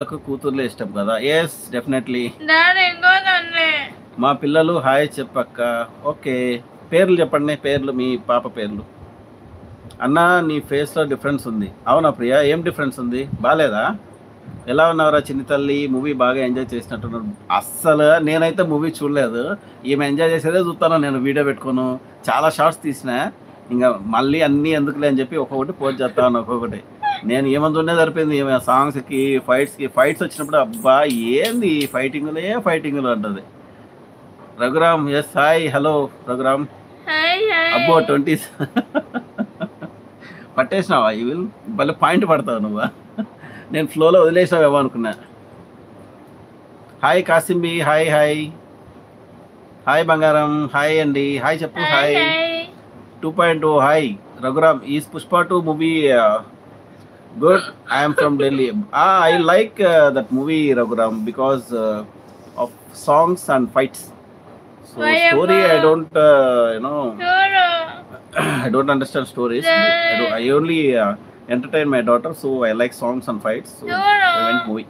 కూతుర్లే ఇష్టం కదా. Yes definitely. Daddy ఇంకోదండి. మా పిల్లలు హాయ్ చెప్పక్క. ఓకే, పేర్లు చెప్పండి, పేర్లు మీ పాప పేర్లు. అన్న నీ ఫేస్లో డిఫరెన్స్ ఉంది. అవునా ప్రియా, ఏం డిఫరెన్స్ ఉంది? బాగాలేదా? ఎలా ఉన్నారా చిన్ని తల్లి? మూవీ బాగా ఎంజాయ్ చేసినట్టున్నారు. అస్సలు నేనైతే మూవీ చూడలేదు. ఈమె ఎంజాయ్ చేసేదే చూస్తాను నేను. వీడియో పెట్టుకోను, చాలా షార్ట్స్ తీసిన. ఇంకా మళ్ళీ అన్నీ ఎందుకులే అని చెప్పి ఒక్కొక్కటి పోస్ట్ చేస్తాను. ఒక్కొక్కటి నేను ఏమందునే సరిపోయింది. ఈమె సాంగ్స్కి ఫైట్స్ వచ్చినప్పుడు అబ్బా ఏంది ఫైటింగులు అంటుంది. Raghuram yes hi hello Raghuram. అబ్బో 20s పట్టేసినావా? ఈ విల్ భలే పాయింట్ పడతావు నువ్వా. నేను ఫ్లోలో వదిలేసినావేమో అనుకున్నా. హాయ్ కాసింబి, హాయ్ హాయ్ హాయ్ బంగారం, హాయ్ అండి, హాయ్ చెప్పు. Hi 2.0 hi Raghuram. Is Pushpa 2 movie good? I'm from Delhi. I like that movie Raghuram because of songs and fights. So story I don't I don't understand stories. I only entertain my daughter, so I like songs and fights. So I went movie.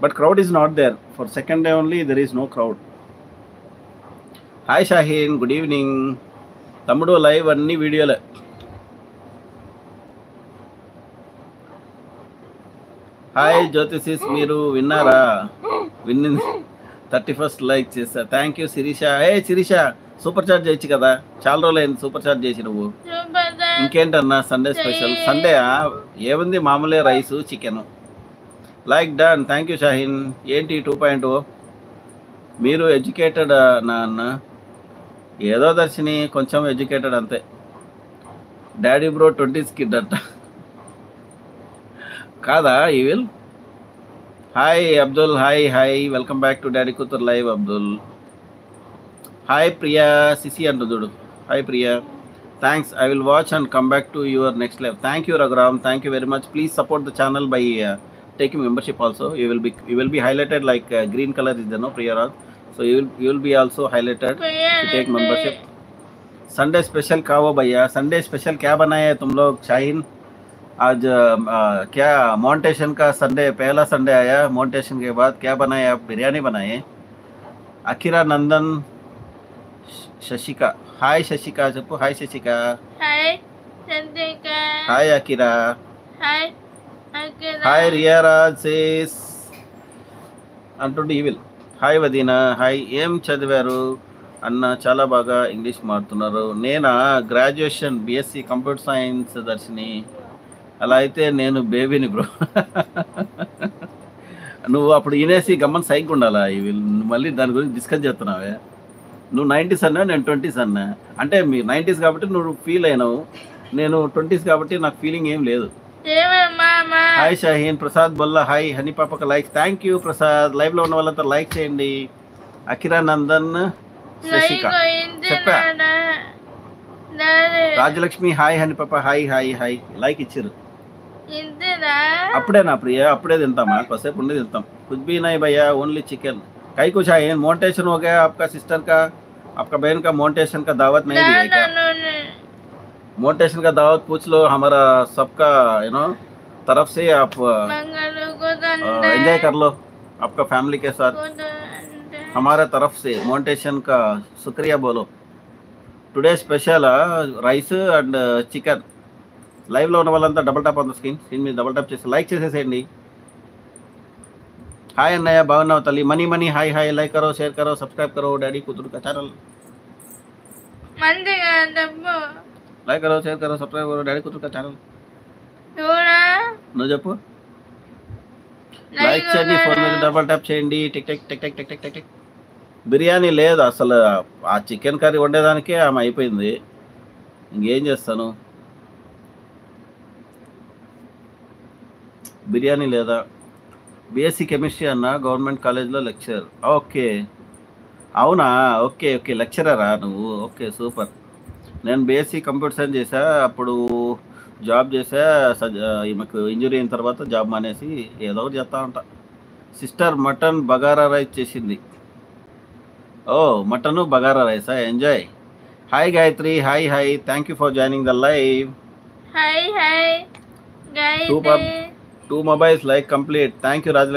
But crowd is not there. For second day only there is no crowd. Hi Shaheen, good evening. Tammudu live anni video le. Hi Jyotisis, మీరు విన్నారా? విన్నింది 31st like చేసా. Thank you Sirisha. ఏ Sirisha, super charge చేయొచ్చు కదా, చాలా రోజులు అయింది సూపర్ చార్జ్ చేసి నువ్వు. ఇంకేంటన్నా సండే స్పెషల్? సండే ఏముంది, మామూలే rice chicken. Like done, thank you Shaheen. ఏంటి 2.0? మీరు ఎడ్యుకేటెడ్ నా అన్న? ఏదో దర్శిని కొంచెం ఎడ్యుకేటెడ్ అంతే. డాడీ బ్రో 20s కిడ్ అంట కాదా ఈ will? Hi Abdul, hi hi, welcome back to daddy కూతురు లైవ్ అబ్దుల్. హాయ్ ప్రియా, సిసి అంటు చూడు. Hi Priya, thanks. I will watch and come back to your next live. Thank you Raghuram, thank you very much. Please support the channel by taking membership also. You will be highlighted like green color is there, no Priya Raj? So you will be also highlighted to take membership. Sunday special क्या हो भैया? Sunday special क्या बनाया है तुम लोग शाहीन? आज क्या मोन्टेशन का संडे, पहला संडे आया मोन्टेशन के बाद, क्या बनाए आप? बिरयानी बनाए. अखिरा नंदन, शशिका, हाय शशिका చెప్పు. Hi Shashika. Hi Shashika. Hi Akhira. Hi Akhira. Hi Riyaraj సేస్ అంటుండే ఈవిల్. హాయ్ వదీనా, హాయ్. ఏం చదివారు అన్న? చాలా బాగా ఇంగ్లీష్ మాట్లాడుతున్నారు. నేనా గ్రాడ్యుయేషన్ బీఎస్సీ కంప్యూటర్ సైన్స్ దర్శిని. అలా అయితే నేను బేబీని బ్రో. నువ్వు అప్పుడు వినేసి గమ్మని సైకి ఉండాలా? ఇవి మళ్ళీ దాని గురించి డిస్కస్ చేస్తున్నావే. నువ్వు 90s అన్నా, నేను 20s అన్నా. అంటే మీ 90s కాబట్టి నువ్వు ఫీల్ అయినావు, నేను 20s కాబట్టి నాకు ఫీలింగ్ ఏం లేదు. Hi Shaheen. Prasad Bolla hi. Honey పాపక లైక్. Thank you Prasad. లైవ్లో ఉన్న వాళ్ళంతా లైక్ చేయండి. అఖిరా నందన్, శశిక చెప్పా. రాజలక్ష్మి హాయ్. హనీ పాప హాయ్ హాయ్ హాయ్. లైక్ ఇచ్చారు అప్పుడే నా ప్రియ, అప్పుడే తింటామా? కొద్దిసేపు ఉండి తింటాం. कुछ भी नहीं भैया, ओनली चिकन. कई कुछ है मोन्टेशन हो गया आपका सिस्टर का, आपका बहन का मोन्टेशन का दावत नहीं दिया क्या? मोन्टेशन का दावत पूछ लो, हमारा सबका तरफ से आप एंजॉय कर लो आपका फैमिली के साथ. हमारे तरफ से मोन्टेशन का शुक्रिया बोलो. Today special rice and chicken. లైవ్లో ఉన్న వాళ్ళంతా double tap on the screen మీద డబుల్ టాప్ చేసి లైక్ చేసేసేయండి. హాయ్ అన్నయ్య, బాగున్నావు తల్లి? Money money hi hi. Like కరో, షేర్ కరో, సబ్స్క్రైబ్ కరో డాడీ కూతురు కా ఛానల్. లైక్ కరో, షేర్ కరో, సబ్స్క్రైబ్ కరో డాడీ కూతురు కా ఛానల్. నువ్వు చెప్పు. లైక్ చేయండి, ఫోన్ మీద డబుల్ టాప్ చేయండి. Tick tick tick tick tick tick tick. Biryani లేదు అసలు. ఆ చికెన్ కర్రీ వండేదానికే ఆమె అయిపోయింది. ఇంకేం చేస్తాను? బిర్యానీ లేదా? బీఎస్సీ కెమిస్ట్రీ అన్న, గవర్నమెంట్ కాలేజ్లో లెక్చరర్. ఓకే, అవునా? ఓకే ఓకే, లెక్చరరా నువ్వు? Okay super. నేను బీఎస్సీ కంప్యూటర్ సైన్స్ చేసా, అప్పుడు జాబ్ చేసా. ఈమెకు ఇంజురీ అయిన తర్వాత జాబ్ మానేసి ఏదో ఒకటి చేస్తా ఉంటా. సిస్టర్ మటన్ బగారా రైస్ చేసింది. ఓ మటన్ బగారా రైసా? Enjoy. Hi Gayatri, hi hi. Thank you for joining the live. Hi hi Gayatri. 2 mobiles like complete. Thank you, Rajlakshmi.